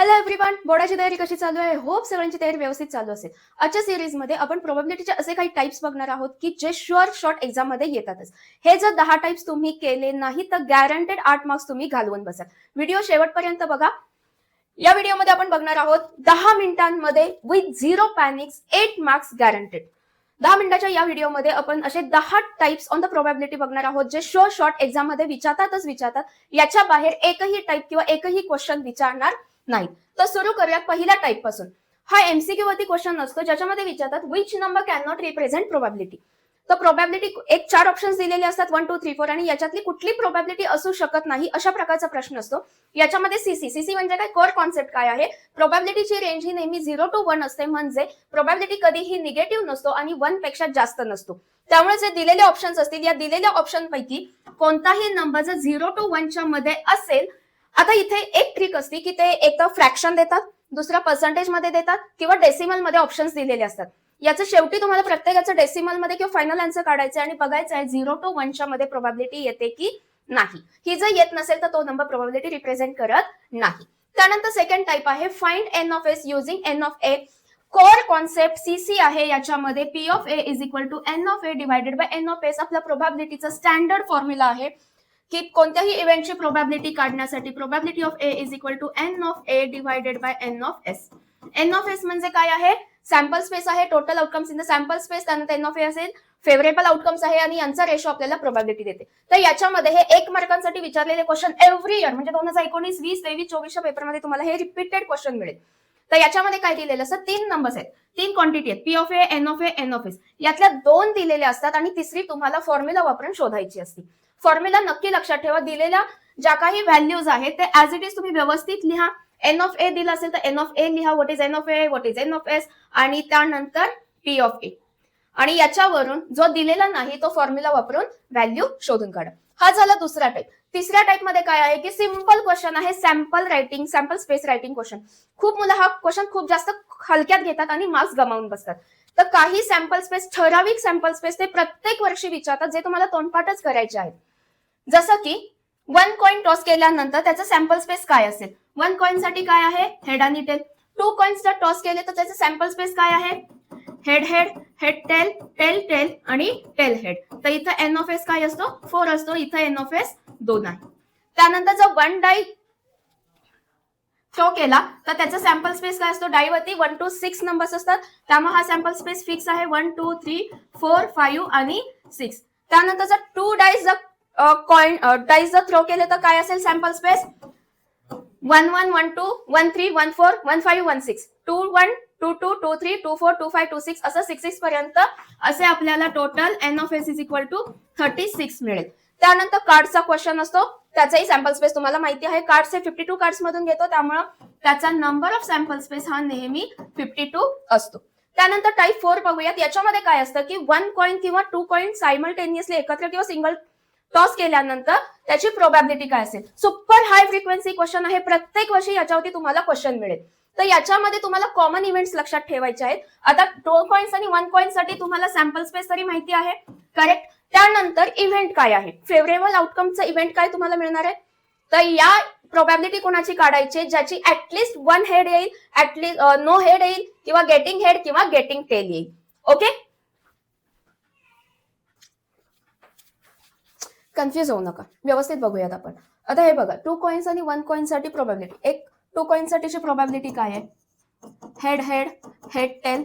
Hello everyone, बोर्डाची तयारी कशी चालू आहे? होप सगळ्यांची तयारी व्यवस्थित चालू असेल. आजच्या सिरीजमध्ये आपण प्रोबॅबिलिटीचे असे काही टाइप्स बघणार आहोत की जे शुअर शॉर्ट एक्झाम मध्ये येतातच. हे जर 10 टाइप्स तुम्ही केले नाही तर गॅरंटेड 8 मार्क्स तुम्ही घालवून बसाल. व्हिडिओ शेवटपर्यंत बघा. या व्हिडिओमध्ये आपण बघणार आहोत 10 मिनिटांमध्ये विथ झिरो पॅनिक्स 8 मार्क्स गॅरंटेड. 10 मिनिटाच्या या व्हिडिओमध्ये आपण असे 10 टाइप्स ऑन द प्रोबॅबिलिटी बघणार आहोत जे शुअर शॉर्ट एक्झाम मध्ये विचारतात. याच्या बाहेर एकही टाइप किंवा एकही क्वेश्चन विचारणार नाही. तर सुरू करूयात पहिल्या टाइप पासून. हा एमसीक्यू वरती क्वेश्चन असतो ज्याच्यामध्ये विचारतात which number can not represent probability. तर प्रोबॅबिलिटी एक 4 ऑप्शन्स दिलेले असतात 1 2 3 4 आणि याच्यातली कुठली प्रोबॅबिलिटी असू शकत नाही अशा प्रकारचा प्रश्न असतो. याच्यामध्ये सीसी म्हणजे काय, कोर कॉन्सेप्ट काय आहे, प्रोबॅबिलिटीची रेंज ही नेहमी 0 to 1 असते, म्हणजे प्रोबॅबिलिटी कधीही निगेटिव्ह नसतो आणि 1 पेक्षा जास्त नसतो. त्यामुळे जे दिलेले ऑप्शन्स असतील या दिलेल्या ऑप्शन पैकी कोणताही नंबर जर 0 to 1 च्या मध्ये असेल. आता इथे एक ट्रिक असते की ते एक तर फ्रॅक्शन देतात, दुसरा पर्सेंटेज मध्ये देतात किंवा डेसिमल मध्ये ऑप्शन्स दिलेले असतात. याचं शेवटी तुम्हाला प्रत्येकाचं डेसिमल मध्ये किंवा फायनल आन्सर काढायचं आणि बघायचं आहे 0 to 1 च्या मध्ये प्रोबॅबिलिटी येते की नाही. ही जर येत नसेल तर तो नंबर प्रोबॅबिलिटी रिप्रेझेंट करत नाही. त्यानंतर सेकंड टाइप आहे find n of S using n of A. Core concept सीसी आहे. याच्यामध्ये P of A is equal to n of A divided by n of S आपला प्रोबॅबिलिटीचा स्टँडर्ड फॉर्म्युला आहे की कोणत्याही इव्हेंटची प्रोबॅबिलिटी काढण्यासाठी probability of A is equal to n of A divided by n of S. N of S म्हणजे काय आहे, सॅम्पल स्पेस आहे, total outcomes in the sample space. त्यानंतर एन ऑफ ए असेल फेवरेबल आउटकम्स आहे आणि यांचा रेशो आपल्याला प्रोबॅबिलिटी देते. तर याच्यामध्ये हे 1 मार्कांसाठी विचारलेले क्वेश्चन एव्हरी इयर म्हणजे 2019, 20, 23, 24 पेपरमध्ये तुम्हाला हे रिपीटेड क्वेश्चन मिळेल. तर याच्यामध्ये काय दिलेलं असतं, 3 नंबर्स आहेत, 3 क्वांटिटी आहेत, P of A, n of A, n of S. यातल्या 2 दिलेल्या असतात आणि तिसरी तुम्हाला फॉर्म्युला वापरून शोधायची असते. फॉर्म्युला नक्की लक्षात ठेवा. दिलेल्या ज्या काही व्हॅल्यूज आहेत ते ऍज इट इज तुम्ही व्यवस्थित लिहा. एन ऑफ ए दिला असेल तर एन ऑफ ए लिहा, what is an of A, what is an of S आणि त्यानंतर पी ऑफ ए. आणि याच्यावरून जो दिलेला नाही तो फॉर्म्युला वापरून व्हॅल्यू शोधून काढा. हा झाला दुसरा टाइप. तिसऱ्या टाइप मध्ये काय आहे की सिंपल क्वेश्चन आहे, sample writing, sample space writing question. खूप मुलं हा क्वेश्चन खूप जास्त हलक्यात घेतात आणि मार्क्स गमावून बसतात. तर काही सॅम्पल स्पेस, ठराविक सॅम्पल स्पेस ते प्रत्येक वर्षी विचारतात जे तुम्हाला तोंडपाठच करायचे आहेत. जसं की 1 कॉइन टॉस केल्यानंतर त्याचं सॅम्पल स्पेस काय असेल. 1 कॉइन साठी काय आहे, हेड आणि टेल. 2 कॉइन्स जर टॉस केले तर त्याचं सॅम्पल स्पेस काय आहे, head head, head tail, tail tail आणि टेल हेड. तर इथं एन ऑफ एस काय असतो, 4 असतो. इथं एन ऑफ एस 2 आहे. त्यानंतर जर 1 डाई थ्रो केला तर त्याचा सॅम्पल स्पेस काय असतो, डाईवरती 1 to 6 नंबर्स असतात. त्यामुळे हा सॅम्पल स्पेस फिक्स आहे 1 2 3 4 5 आणि 6. त्यानंतर जर 2 डाईस जर डाईस जर थ्रो केले तर काय असेल सॅम्पल स्पेस 1 1 1 2 1 3 1 4 1 5 1 6 2 1 2 2 2 3 2 4 2 5 2 6 असं 6 पर्यंत असे आपल्याला total n of S is equal to 36 मिळेल. त्यानंतर कार्डचा क्वेश्चन असतो, त्याचाही सॅम्पल स्पेस तुम्हाला माहिती आहे. कार्ड्स हे 52 कार्ड्स मधून घेतो त्यामुळे त्याचा नंबर ऑफ सॅम्पल स्पेस हा नेहमी 52 असतो. त्यानंतर टाइप 4 बघूयात. याच्यामध्ये काय असतं की 1 कॉइन किंवा 2 कॉइन सायमल्टेनियसली एकत्र किंवा सिंगल टॉस केल्यानंतर त्याची प्रोबॅबिलिटी काय असेल. सुपर हाय फ्रिक्वेन्सी क्वेश्चन आहे, प्रत्येक वर्षी याच्यावरती तुम्हाला क्वेश्चन मिळेल. तर याच्यामध्ये तुम्हाला कॉमन इव्हेंट्स लक्षात ठेवायचे आहेत. आता 2 कॉइन्स आणि 1 कॉइन साठी तुम्हाला सॅम्पल स्पेस तरी माहिती आहे, करेक्ट. त्यानंतर इव्हेंट काय आहे, फेवरेबल आउटकमचा इव्हेंट काय तुम्हाला मिळणार आहे. तर या प्रोबॅबिलिटी कोणाची काढायची ज्याची ऍटलिस्ट 1 हेड येईल, ऍटलिस्ट नो हेड येईल किंवा गेटिंग हेड किंवा गेटिंग टेल येईल. ओके, कन्फ्युज होऊ नका, व्यवस्थित बघूयात आपण. आता हे बघा, 2 कॉइन्स आणि 1 कॉइन साठी प्रोबॅबिलिटी. एक 2 कॉइन साठीची प्रोबॅबिलिटी काय आहे, head head, head tail,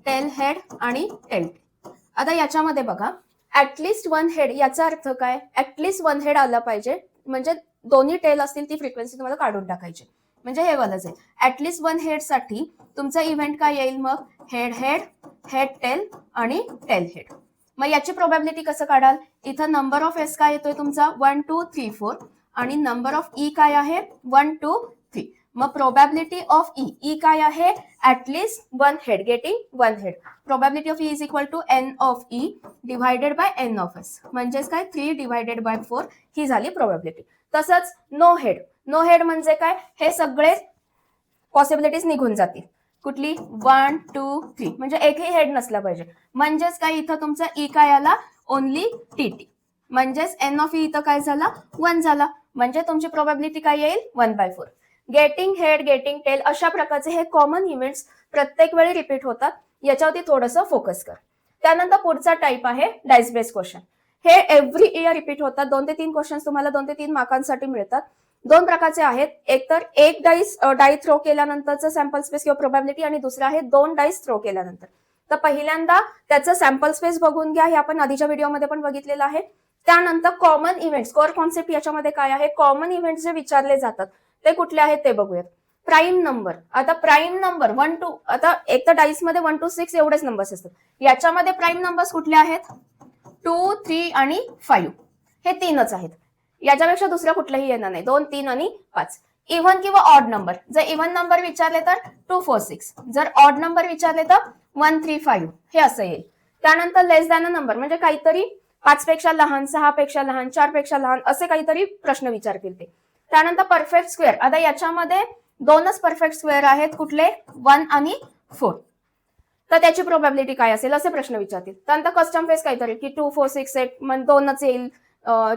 tail head आणि टेल. आता याच्यामध्ये बघा ऍटलिस्ट 1 हेड, याचा अर्थ काय, ऍटलिस्ट 1 हेड आला पाहिजे म्हणजे दोन्ही टेल असतील ती फ्रिक्वेन्सी तुम्हाला काढून टाकायची, म्हणजे हे वालच आहे. ऍटलिस्ट 1 हेड साठी तुमचा इव्हेंट काय येईल मग, हेड हेड, हेड टेल आणि टेल हेड. मग याची प्रोबॅबिलिटी कसं काढाल, इथं नंबर ऑफ एस काय येतोय तुमचा 1 2 3 4 आणि नंबर ऑफ ई काय आहे 1 2 3. मग प्रोबॅबिलिटी ऑफ ई काय आहे, at least 1 head getting 1 head. Probability of E is equal to n of E divided by n of S, म्हणजेच काय 3 डिवायडेड बाय 4 ही झाली प्रोबॅबिलिटी. तसंच नो हेड, नो हेड म्हणजे काय, हे सगळे पॉसिबिलिटीज निघून जातील. कुठली 1 2 3 म्हणजे एकही हेड नसला पाहिजे. म्हणजेच काय इथं तुमचा ई काय आला, ओनली टीटी. म्हणजेच एन ऑफ ई इथं काय झाला 1 झाला, म्हणजे तुमची प्रोबॅबिलिटी काय येईल 1/4. गेटिंग हेड, गेटिंग टेल अशा प्रकारचे हे कॉमन इव्हेंट्स प्रत्येक वेळी रिपीट होतात, याच्यावरती थोडंसं फोकस कर. त्यानंतर पुढचा टाईप आहे डाइस बेस्ड क्वेश्चन. हे एव्हरी इयर रिपीट होतात. 2 ते 3 क्वेश्चन तुम्हाला 2 ते 3 मार्कांसाठी मिळतात. 2 प्रकारचे आहेत. एक तर एक डाई थ्रो केल्यानंतरचं सॅम्पल स्पेस किंवा प्रोबॅबिलिटी, आणि दुसरं आहे 2 डाईस थ्रो केल्यानंतर. तर पहिल्यांदा त्याचं सॅम्पल स्पेस बघून घ्या, हे आपण आधीच्या व्हिडिओमध्ये पण बघितलेलं आहे. त्यानंतर कॉमन इव्हेंट्स, कोर कॉन्सेप्ट याच्यामध्ये काय आहे, कॉमन इव्हेंट्स जे विचारले जातात ते कुठले आहेत ते बघूयात. Prime number. आता प्राईम नंबर 1 to, आता एक तर डाईस मध्ये 1 to 6 एवढेच नंबर्स असतात. याच्यामध्ये प्राईम नंबर्स कुठले आहेत, 2, 3 आणि 5. हे 3च आहेत. याच्यापेक्षा दुसरं कुठलंही येणार नाही. 2, 3 आणि 5. इव्हन किंवा ऑड नंबर, जर इव्हन नंबर विचारले तर 2, 4, 6. जर ऑड नंबर विचारले तर 1, 3, 5 हे असं येईल. त्यानंतर लेस दॅन अ नंबर, म्हणजे काहीतरी 5 पेक्षा लहान, 6 पेक्षा लहान, 4 पेक्षा लहान असे काहीतरी प्रश्न विचारतील ते. त्यानंतर परफेक्ट स्क्वेअर. आता याच्यामध्ये 2च परफेक्ट स्क्वेअर आहेत, कुठले, 1 आणि 4. तर त्याची प्रोबॅबिलिटी काय असेल असे प्रश्न विचारतील. त्यानंतर कस्टम फेस काहीतरी की 2, 4, 6, 8 2च येईल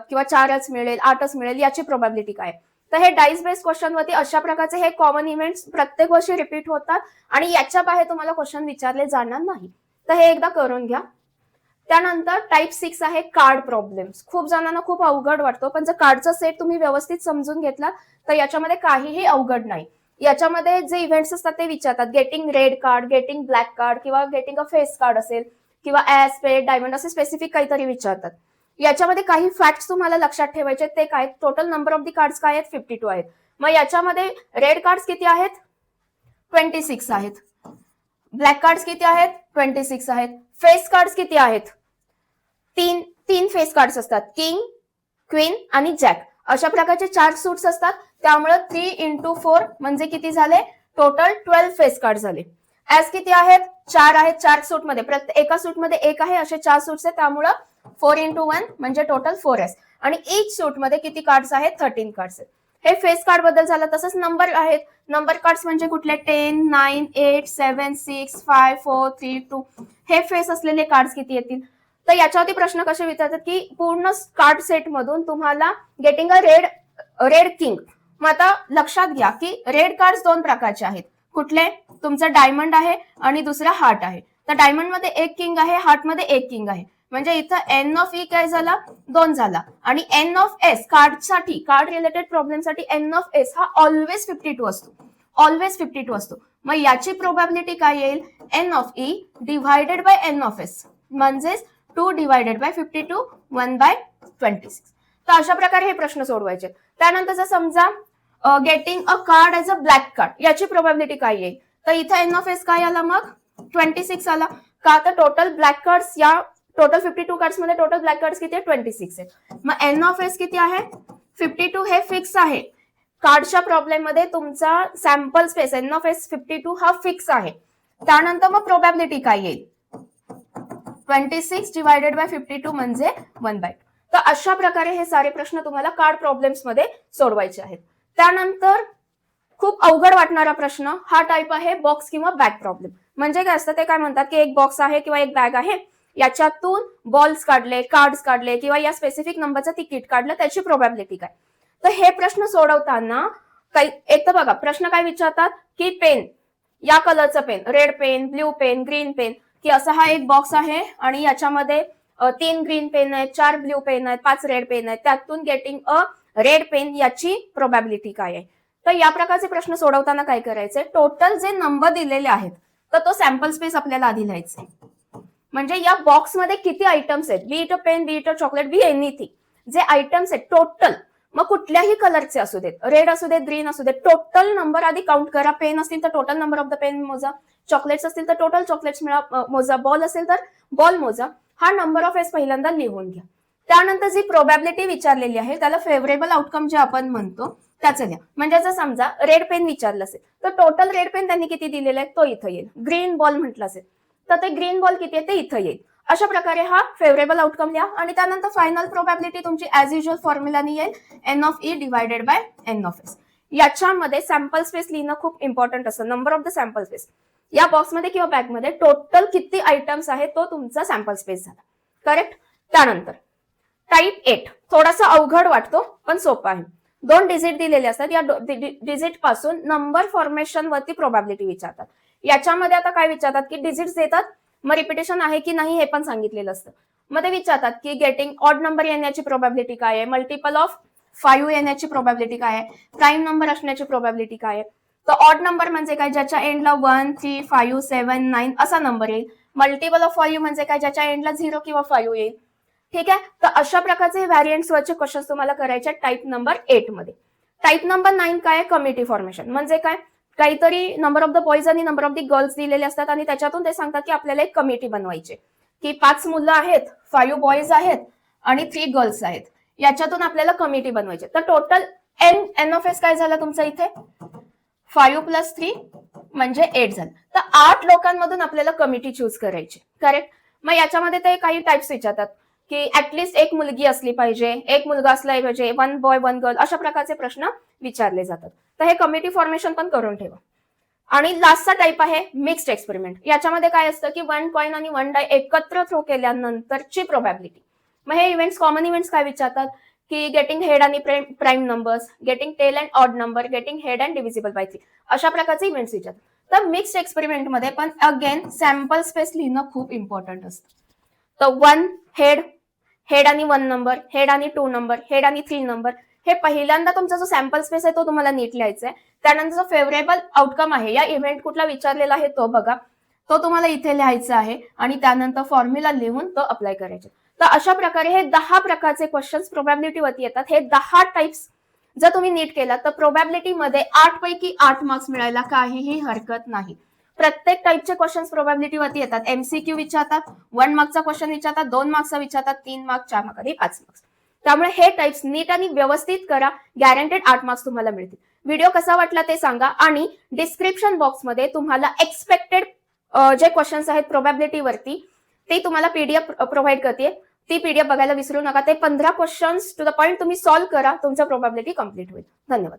किंवा 4च मिळेल, 8च मिळेल, याची प्रोबॅबिलिटी काय. तर हे डाइस बेस्ड क्वेश्चन वरती अशा प्रकारचे हे कॉमन इव्हेंट्स प्रत्येक वर्षी रिपीट होतात आणि याच्या बाहेर तुम्हाला क्वेश्चन विचारले जाणार नाही. तर हे एकदा करून घ्या. त्यानंतर टाइप 6 आहे कार्ड प्रॉब्लेम्स. खूप जणांना खूप अवघड वाटतो, पण जर कार्डचा सेट तुम्ही व्यवस्थित समजून घेतला तर याच्यामध्ये काहीही अवघड नाही. याच्यामध्ये जे इव्हेंट्स असतात ते विचारतात, getting red card, getting black card किंवा गेटिंग अ फेस कार्ड असेल किंवा ऍस, पेड, डायमंड असे स्पेसिफिक काहीतरी विचारतात. याच्यामध्ये काही फॅक्ट्स तुम्हाला लक्षात ठेवायचे, ते काय, total number of the cards काय आहेत, 52 आहेत. मग याच्यामध्ये रेड कार्ड्स किती आहेत, 26 आहेत. ब्लॅक कार्ड्स किती आहेत, 26 आहेत. फेस कार्ड्स किती आहेत, 3 फेस कार्ड्स असतात, किंग, क्वीन आणि जॅक. अशा प्रकारचे 4 सूट्स असतात, त्यामुळे 3 into 4 म्हणजे किती झाले, टोटल 12 फेस कार्ड झाले. ऍस किती आहेत, 4 आहेत. 4 सूट मध्ये प्रत्येक एका सूट मध्ये एक आहे, असे 4 सूट्स आहेत, त्यामुळे 4 into 1 म्हणजे टोटल 4S. आणि ईच सूट मध्ये किती कार्ड्स आहेत, 13 कार्ड्स आहेत. हे फेस कार्ड बद्दल झालं. तसंच नंबर आहेत. नंबर कार्ड्स म्हणजे कुठले, 10, 9, 8, 7, 6, 5, 4, 3, 2 हे फेस असलेले कार्ड्स किती येतील. तर याच्यावरती प्रश्न कसे विचारतात की पूर्ण कार्ड सेट मधून तुम्हाला गेटिंग अ रेड किंग. मग आता लक्षात घ्या की रेड कार्ड्स 2 प्रकारचे आहेत. कुठले, तुमचं डायमंड आहे आणि दुसरा हार्ट आहे. तर डायमंड मध्ये एक किंग आहे, हार्ट मध्ये एक किंग आहे. म्हणजे इथं एन ऑफ ई काय झाला, 2 झाला. आणि एन ऑफ एस कार्डसाठी, card related प्रॉब्लेमसाठी N of S हा ऑलवेज 52 असतो, ऑलवेज 52 असतो. मग याची प्रोबॅबिलिटी काय येईल, n of E divided by n of S, म्हणजेच 2 divided by 52, 1 by 26. तर अशा प्रकारे हे प्रश्न सोडवायचे. त्यानंतर जर समजा getting a card as a black card, याची प्रोबॅबिलिटी काय येईल. तर इथं एन ऑफ एस काय आला, मग 26 आला. का तर टोटल ब्लॅक कार्ड्स, या टोटल 52 कार्ड्स मध्ये टोटल ब्लॅक कार्ड्स किती आहे, 26 आहेत. मग एन ऑफ एस किती आहे, 52 हे फिक्स आहे. कार्डच्या प्रॉब्लेम मध्ये तुमचा sample space n of S 52 हा फिक्स आहे. त्यानंतर मग प्रोबॅबिलिटी काय येईल, 26 डिवायडेड बाय 52 म्हणजे 1/2. तर अशा प्रकारे हे सारे प्रश्न तुम्हाला कार्ड प्रॉब्लेम्स मध्ये सोडवायचे आहेत. त्यानंतर खूप अवघड वाटणारा प्रश्न हा टाइप आहे बॉक्स किंवा बॅग प्रॉब्लेम. म्हणजे काय असतं, ते काय म्हणतात की एक बॉक्स आहे किंवा एक बॅग आहे, याच्यातून बॉल्स काढले, कार्ड्स काढले किंवा या स्पेसिफिक नंबरचं तिकीट काढलं, त्याची प्रोबॅबिलिटी काय. तर हे प्रश्न सोडवताना काही एक तर बघा प्रश्न काय विचारतात की पेन, या कलरचं pen, red pen, blue pen, green pen, की असा हा एक बॉक्स आहे आणि याच्यामध्ये 3 ग्रीन पेन आहेत, 4 ब्ल्यू पेन आहेत, 5 रेड पेन आहेत, त्यातून गेटिंग अ रेड पेन याची प्रोबॅबिलिटी काय आहे. तर या प्रकारचे प्रश्न सोडवताना काय करायचे, टोटल जे नंबर दिलेले आहेत तर तो सॅम्पल स्पेस आपल्याला आधी लिहायचे. म्हणजे या बॉक्समध्ये किती आयटम्स आहेत, be it a pen, be it a chocolate, be anything, जे आयटम्स आहेत टोटल, मग कुठल्याही कलरचे असू देत, रेड असू देत, ग्रीन असू देत, टोटल नंबर आधी काउंट करा. पेन असतील तर total number of the pen मोजा, चॉकलेट्स असतील तर टोटल चॉकलेट्स मोजा, बॉल असेल तर बॉल मोजा. हा नंबर ऑफ एस पहिल्यांदा लिहून घ्या. त्यानंतर जी प्रोबॅबिलिटी विचारलेली आहे त्याला फेवरेबल आउटकम जे आपण म्हणतो त्याचं लिहा. म्हणजे जर समजा रेड पेन विचारलं असेल तर टोटल रेड पेन त्यांनी किती दिलेले आहे तो इथं येईल. ग्रीन बॉल म्हटलं असेल तर ते ग्रीन बॉल किती आहे ते इथं येईल. अशा प्रकारे हा फेवरेबल आउटकम लिहा. आणि त्यानंतर फायनल प्रोबॅबिलिटी तुमची ऍज युजल फॉर्म्युलाने येईल, n of E divided by n of S. याच्यामध्ये सॅम्पल स्पेस लिहिणं खूप इम्पॉर्टंट असतं, number of the sample space. या बॉक्समध्ये किंवा बॅगमध्ये टोटल किती आयटम्स आहेत तो तुमचा सॅम्पल स्पेस झाला. करेक्ट. त्यानंतर टाइप 8 थोडासा अवघड वाटतो पण सोपा आहे. 2 डिजिट दिलेले असतात, या डिजिट पासून नंबर फॉर्मेशन वरती प्रोबॅबिलिटी विचारतात. याच्यामध्ये आता काय विचारतात की डिजिट्स देतात, मग रिपिटेशन आहे की नाही हे पण सांगितलेलं असतं. मग ते विचारतात की गेटिंग ऑड नंबर येण्याची प्रोबॅबिलिटी काय आहे, मल्टिपल ऑफ 5 येण्याची प्रोबॅबिलिटी काय आहे, प्राईम नंबर असण्याची प्रोबॅबिलिटी काय आहे. तर ऑड नंबर म्हणजे काय, ज्याच्या एंडला 1, 3, 5, 7, 9 असा नंबर येईल. मल्टिपल ऑफ 5 म्हणजे काय, ज्याच्या एंडला 0 किंवा 5 येईल. ठीक आहे, तर अशा प्रकारचे व्हॅरियंट्स वरचे क्वेश्चन तुम्हाला करायचे टाईप नंबर 8 मध्ये. टाईप नंबर 9 काय, कमिटी फॉर्मेशन म्हणजे काय, काहीतरी नंबर ऑफ द बॉईज आणि नंबर ऑफ द गर्ल्स दिलेले असतात आणि त्याच्यातून ते सांगतात की आपल्याला एक कमिटी बनवायची, की 5 मुलं आहेत, 5 बॉईज आहेत आणि 3 गर्ल्स आहेत, याच्यातून आपल्याला कमिटी बनवायची. तर टोटल एन ऑफ एस काय झालं तुमचं इथे, 5 + 3 म्हणजे 8 झालं. तर 8 लोकांमधून आपल्याला कमिटी चूज करायची. करेक्ट. मग याच्यामध्ये ते काही टाइप्स विचारतात की ऍटलिस्ट एक मुलगी असली पाहिजे, एक मुलगा असला पाहिजे, 1 बॉय 1 गर्ल, अशा प्रकारचे प्रश्न विचारले जातात. तर हे कमिटी फॉर्मेशन पण करून ठेवा. आणि लास्टचा टाईप आहे मिक्स्ड एक्सपेरिमेंट. याच्यामध्ये काय असतं की 1 कॉइन आणि 1 डाय एकत्र थ्रो केल्यानंतरची प्रोबॅबिलिटी. मग हे इव्हेंट्स, कॉमन इव्हेंट्स काय विचारतात की गेटिंग हेड आणि prime numbers, getting tail and odd number, getting head and divisible by 3, अशा प्रकारचे इव्हेंट्स विचारतात. तर मिक्स्ड एक्सपेरिमेंट मध्ये पण अगेन सॅम्पल स्पेस लिहिणं खूप इम्पॉर्टंट असतं. तर 1 हेड, हेड आणि 1 नंबर, हेड आणि 2 नंबर, हेड आणि 3 नंबर, हे पहिल्यांदा तुमचा जो सॅम्पल स्पेस आहे तो तुम्हाला नीट लिहायचा आहे. त्यानंतर जो फेवरेबल आउटकम आहे, या इव्हेंट कुठला विचारलेला आहे तो बघा, तो तुम्हाला इथे लिहायचा आहे आणि त्यानंतर फॉर्म्युला लिहून तो अप्लाय करायचा. तर अशा प्रकारे हे 10 प्रकारचे क्वेश्चन्स प्रोबॅबिलिटीवरती येतात. हे 10 टाइप्स जर तुम्ही नीट केला तर प्रोबॅबिलिटीमध्ये 8 पैकी 8 मार्क्स मिळायला काहीही हरकत नाही. प्रत्येक टाइपचे क्वेश्चन्स प्रोबॅबिलिटीवरती येतात. एमसीक्यू विचारतात, 1 मार्कचा क्वेश्चन विचारतात, 2 मार्क्सचा विचारतात, 3 मार्क्स, 4 मार्क्स आणि 5 मार्क्स. त्यामुळे हे टाइप्स नीट आणि व्यवस्थित करा, गॅरंटेड 8 मार्क्स तुम्हाला मिळतील. व्हिडिओ कसा वाटला ते सांगा आणि डिस्क्रिप्शन बॉक्समध्ये तुम्हाला एक्सपेक्टेड जे क्वेश्चन्स आहेत प्रोबॅबिलिटीवरती ते तुम्हाला पीडीएफ प्रोव्हाइड करते. ती पीडीएफ बघायला विसरू नका. ते 15 क्वेश्चन्स टू द पॉइंट तुम्ही सॉल्व्ह करा, तुमचा प्रोबॅबिलिटी कंप्लीट होईल. धन्यवाद.